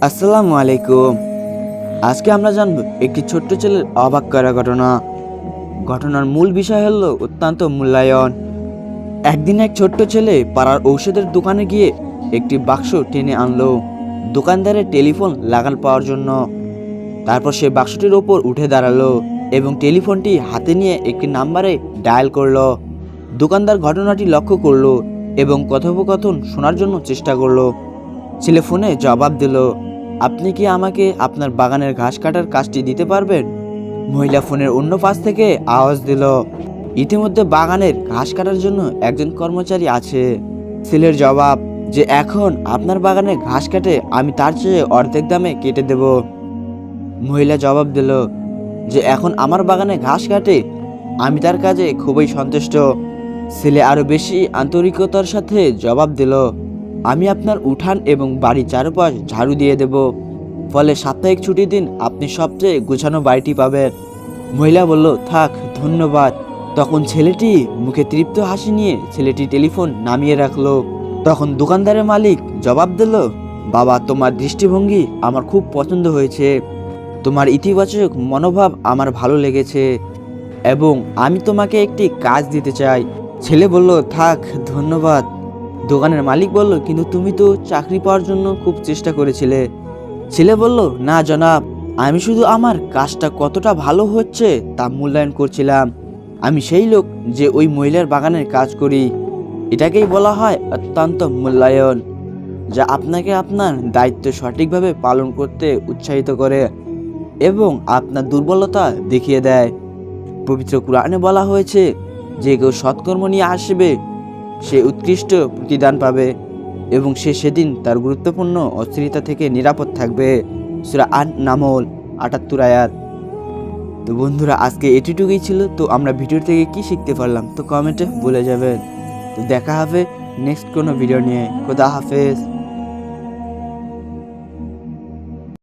আসসালামু আলাইকুম। আজকে আমরা জানব একটি ছোট্ট ছেলের অবাক করা ঘটনা। ঘটনার মূল বিষয় হলো অত্যন্ত মূল্যায়ন। একদিন এক ছোট্ট ছেলে পাড়ার ঔষধের দোকানে গিয়ে একটি বাক্স টেনে আনলো দোকানদারের টেলিফোন লাগান পাওয়ার জন্য। তারপর সে বাক্সটির ওপর উঠে দাঁড়ালো এবং টেলিফোনটি হাতে নিয়ে একটি নাম্বারে ডায়াল করলো। দোকানদার ঘটনাটি লক্ষ্য করলো এবং কথোপকথন শোনার জন্য চেষ্টা করলো। ছেলে ফোনে জবাব দিল, আপনি কি আমাকে আপনার বাগানের ঘাস কাটার কাজটি দিতে পারবেন? মহিলা ফোনের অন্য পাশ থেকে আওয়াজ দিল, ইতিমধ্যে বাগানের ঘাস কাটার জন্য একজন কর্মচারী আছে। ছেলের জবাব, যে এখন আপনার বাগানে ঘাস কাটে আমি তার চেয়ে অর্ধেক দামে কেটে দেব। মহিলা জবাব দিল, যে এখন আমার বাগানে ঘাস কাটে আমি তার কাজে খুবই সন্তুষ্ট। ছেলে আরো বেশি আন্তরিকতার সাথে জবাব দিল, আমি আপনার উঠান এবং বাড়ির চারপাশ ঝাড়ু দিয়ে দেব, ফলে সাপ্তাহিক ছুটির দিন আপনি সবচেয়ে গুছানো বাড়িটি পাবেন। মহিলা বলল, থাক ধন্যবাদ। তখন ছেলেটি মুখে তৃপ্ত হাসি নিয়ে ছেলেটি টেলিফোন নামিয়ে রাখলো। তখন দোকানদারের মালিক জবাব দিল, বাবা তোমার দৃষ্টিভঙ্গি আমার খুব পছন্দ হয়েছে, তোমার ইতিবাচক মনোভাব আমার ভালো লেগেছে এবং আমি তোমাকে একটি কাজ দিতে চাই। ছেলে বলল, থাক ধন্যবাদ। দোকানের মালিক বলল, কিন্তু তুমি তো চাকরি পাওয়ার জন্য খুব চেষ্টা করেছিলে। ছেলে বলল, না জনাব, আমি শুধু আমার কাজটা কতটা ভালো হচ্ছে তা মূল্যায়ন করছিলাম। আমি সেই লোক যে ওই মহিলার বাগানের কাজ করি। এটাকেই বলা হয় অত্যন্ত মূল্যায়ন, যা আপনাকে আপনার দায়িত্ব সঠিকভাবে পালন করতে উৎসাহিত করে এবং আপনার দুর্বলতা দেখিয়ে দেয়। পবিত্র কুরআনে বলা হয়েছে, যে কেউ সৎকর্ম নিয়ে আসবে সে উৎকৃষ্ট প্রতিদান পাবে এবং সে সেদিন তার গুরুত্বপূর্ণ অস্থিরতা থেকে নিরাপদ থাকবে। সূরা আন-নামল ৭৮ আয়াত। তো বন্ধুরা, আজকে এটুকুই ছিল। তো আমরা ভিডিও থেকে কি শিখতে পারলাম তো কমেন্টে বলে যাবেন। তো দেখা হবে নেক্সট কোনো ভিডিও নিয়ে। খোদা হাফেজ।